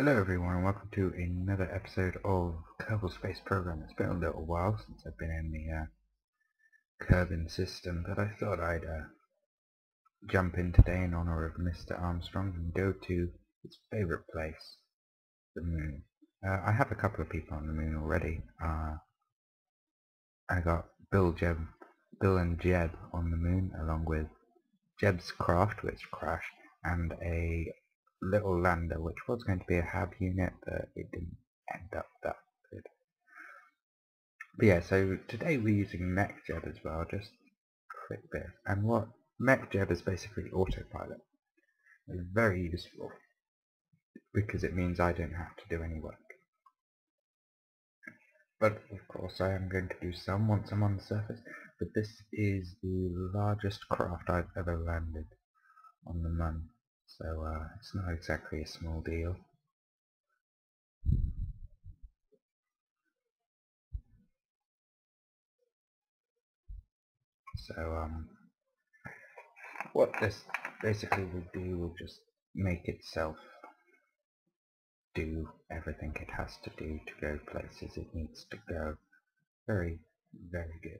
Hello everyone and welcome to another episode of Kerbal Space Program. It's been a little while since I've been in the Kerbin system, but I thought I'd jump in today in honor of Mr Armstrong and go to his favourite place, the moon. I have a couple of people on the moon already. I got Bill and Jeb on the moon, along with Jeb's craft, which crashed, and a little lander, which was going to be a hab unit, but it didn't end up that good. But yeah, so today we're using Mech Jeb as well, just a quick bit. And what Mech Jeb is basically autopilot. It's very useful because it means I don't have to do any work. But of course I am going to do some once I'm on the surface, but this is the largest craft I've ever landed on the Mun. So it's not exactly a small deal. So what this basically will do will just make itself do everything it has to do to go places it needs to go. Very, very good.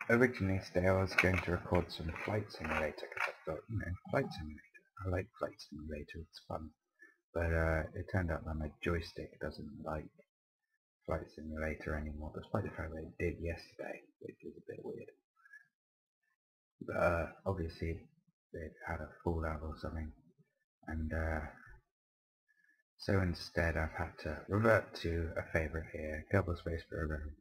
Originally today I was going to record some Flight Simulator because I thought, Flight Simulator. I like Flight Simulator, it's fun. But it turned out that my joystick doesn't like Flight Simulator anymore, despite the fact that it did yesterday, which is a bit weird. But obviously it had a fallout or something, and so instead I've had to revert to a favourite here, Kerbal Space Program,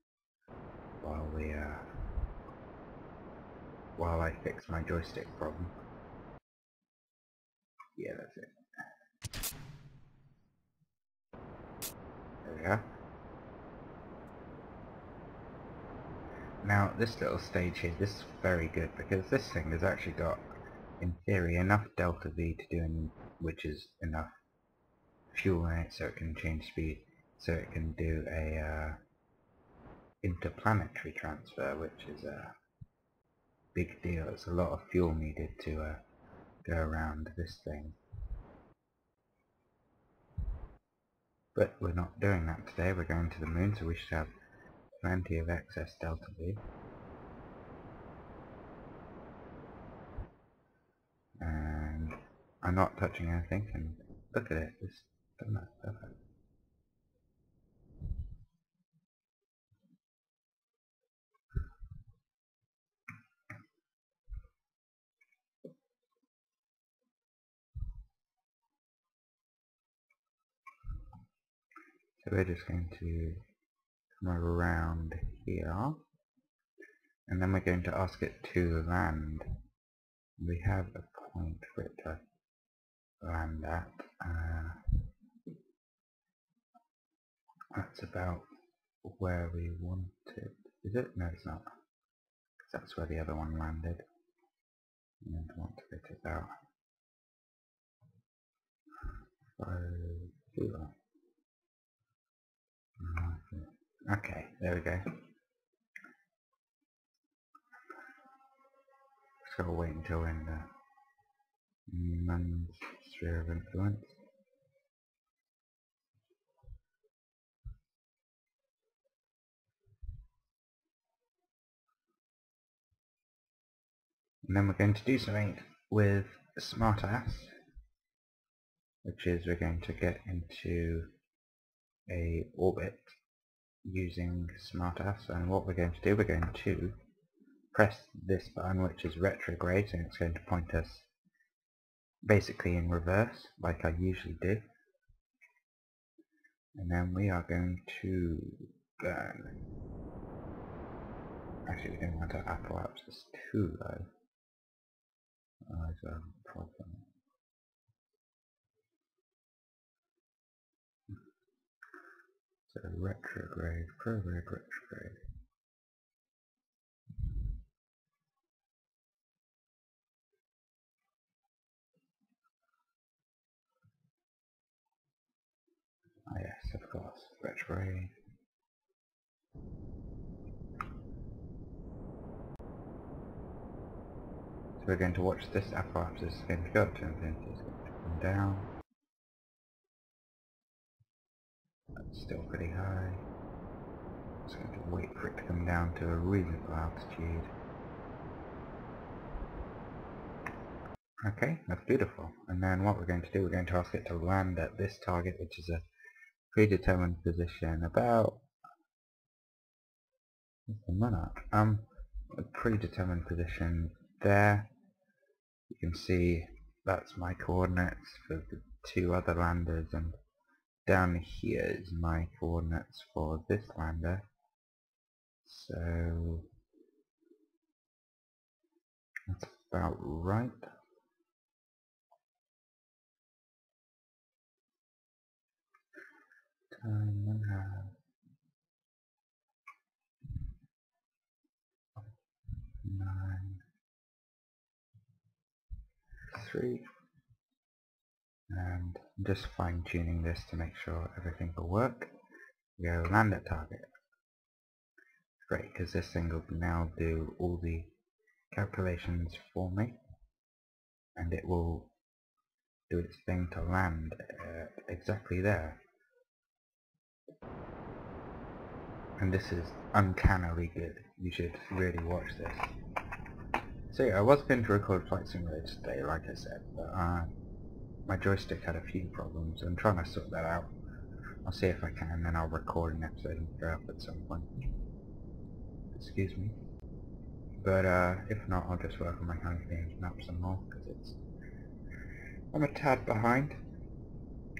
while I fix my joystick problem. Yeah, that's it. There we are. Now this little stage here, this is very good because this thing has actually got, in theory, enough delta V to do, which is enough fuel in it so it can change speed, so it can do a interplanetary transfer, which is a big deal. It's a lot of fuel needed to go around this thing. But we're not doing that today, we're going to the moon, so we should have plenty of excess delta V. And I'm not touching anything, and look at it, it's done that perfect. So we're just going to come around here, and then we're going to ask it to land. We have a point for it to land at. That's about where we want it. Is it? No, it's not. Because that's where the other one landed. And I want to get it out. Okay, there we go. Just gotta wait until we're in the Mun's sphere of influence. And then we're going to do something with Smartass, which is we're going to get into a orbit using Smartass, and what we're going to do, we're going to press this button, which is retrograde, and it's going to point us basically in reverse, like I usually do. And then we are going to burn. Actually, we don't want to apoapse this too low. Otherwise we'll have a problem. So retrograde, prograde, retrograde. Ah yes, of course, retrograde. So we're going to watch this apoapsis. It's going to go up to infinity, it's going to come down. That's still pretty high. Just going to wait for it to come down to a reasonable altitude. Okay, that's beautiful. And then what we're going to do, we're going to ask it to land at this target, which is a predetermined position about the monarch. A predetermined position there. You can see that's my coordinates for the two other landers, and down here is my coordinates for this lander. So that's about right. Time 9, 3, and I'm just fine tuning this to make sure everything will work. Go land at target. Great, because this thing will now do all the calculations for me, and it will do its thing to land exactly there. And this is uncannily good. You should really watch this. So yeah, I was going to record Flight Simulator today, like I said, but my joystick had a few problems. I'm trying to sort that out. I'll see if I can, and then I'll record an episode and go up at some point. Excuse me. But if not, I'll just work on my Hunger Games map some more, because I'm a tad behind.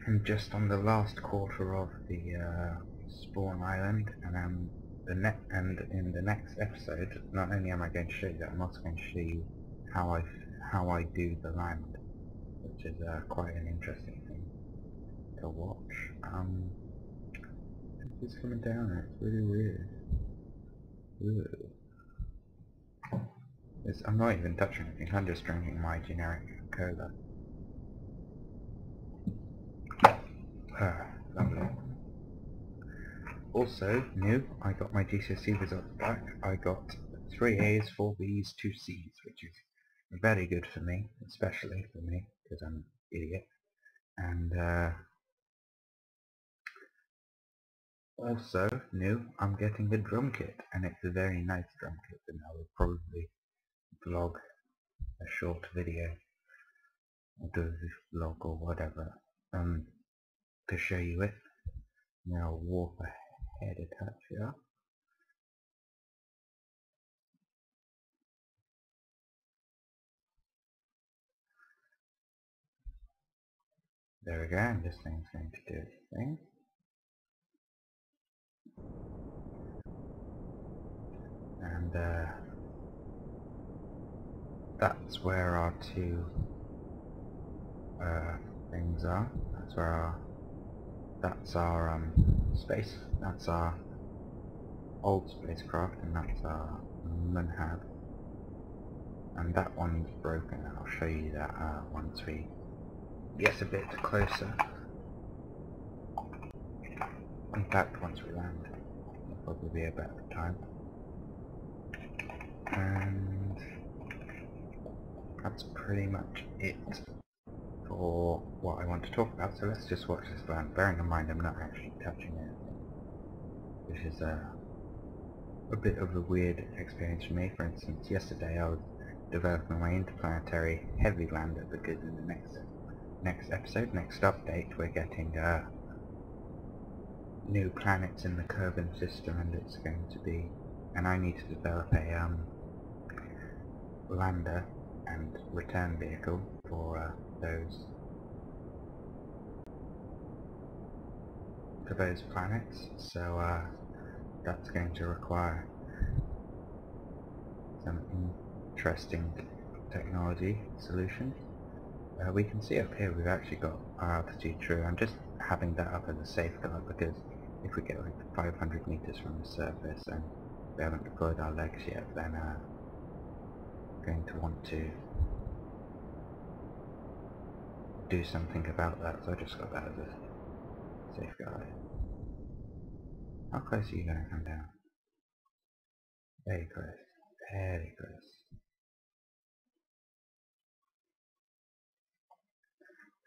I'm just on the last quarter of the spawn island, and in the next episode, not only am I going to show you that, I'm also going to show you how I do the land, which is quite an interesting thing to watch. It's coming down, and it's really weird. Ooh. I'm not even touching anything, I'm just drinking my generic cola. Lovely. Also, new, I got my GCSE results back. I got 3 A's, 4 B's, 2 C's, which is very good for me, especially for me, because I'm an idiot. And also, new, I'm getting the drum kit, and it's a very nice drum kit, and I will probably vlog a short video, or do this vlog or whatever, to show you it. Now I'll warp ahead a touch here. There we go, and this thing's going to do its thing. And that's where our two things are. That's our space. That's our old spacecraft, and that's our Mun Base. And that one's broken. I'll show you that once we get a bit closer. In fact, once we land, it'll probably be a better time. And that's pretty much it for what I want to talk about. So let's just watch this land, bearing in mind I'm not actually touching anything, which is a bit of a weird experience for me. For instance, yesterday I was developing my interplanetary heavy lander, because in the next episode, next update, we're getting new planets in the Kerbal system, and it's going to be, and I need to develop a lander and return vehicle for those planets. So that's going to require some interesting technology solutions. We can see up here we've actually got our altitude true. I'm just having that up as a safeguard, because if we get like 500 meters from the surface and we haven't deployed our legs yet, then we're going to want to do something about that. So I just got that as a safeguard. How close are you going to come down? Very close. Very close.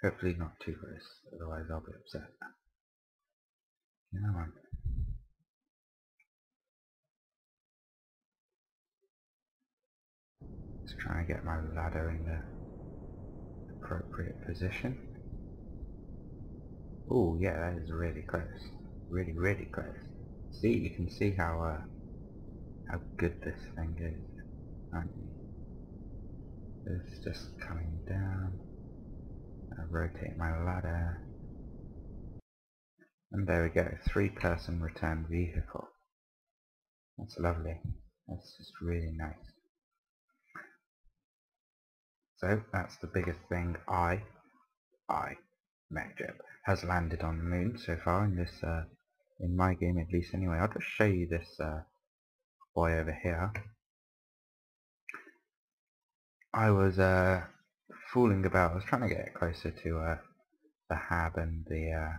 Hopefully not too close, otherwise I'll be upset. Come on. Let's try and get my ladder in the appropriate position. Oh yeah, that is really close. Really, really close. See, you can see how good this thing is, aren't you? It's just coming down. I rotate my ladder. And there we go, 3-person return vehicle. That's lovely. That's just really nice. So that's the biggest thing MechJeb, has landed on the moon so far in this, in my game at least anyway. I'll just show you this boy over here. I was fooling about. I was trying to get closer to the Hab and the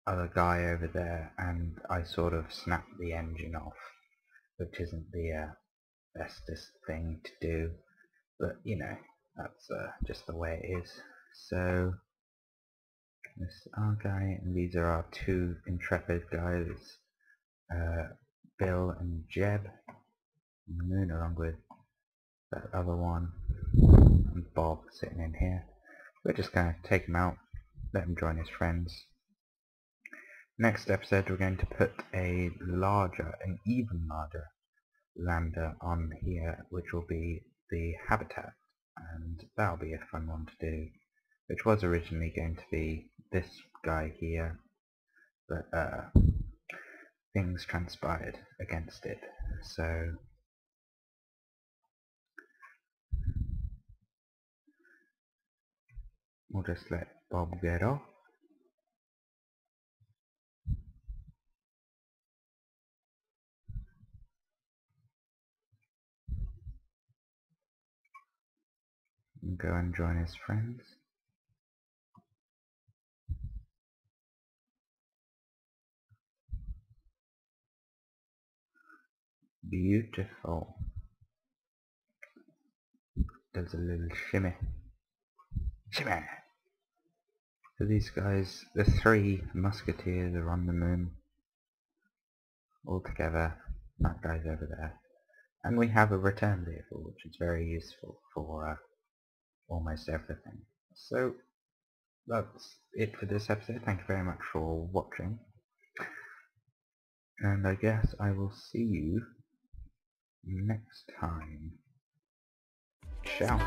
other guy over there, and I sort of snapped the engine off, which isn't the bestest thing to do, but you know, that's just the way it is. So this is our guy, and these are our two intrepid guys, Bill and Jeb on the moon, along with that other one, and Bob sitting in here. We're just going to take him out, let him join his friends. Next episode we're going to put an even larger lander on here, which will be the habitat, and that'll be a fun one to do, which was originally going to be this guy here, but things transpired against it, so we'll just let Bob get off. And go and join his friends. Beautiful. Does a little shimmy. Shimmy! So these guys, the 3 musketeers are on the moon all together. That guy's over there. And we have a return vehicle, which is very useful for almost everything. So that's it for this episode. Thank you very much for watching. And I guess I will see you next time. Ciao.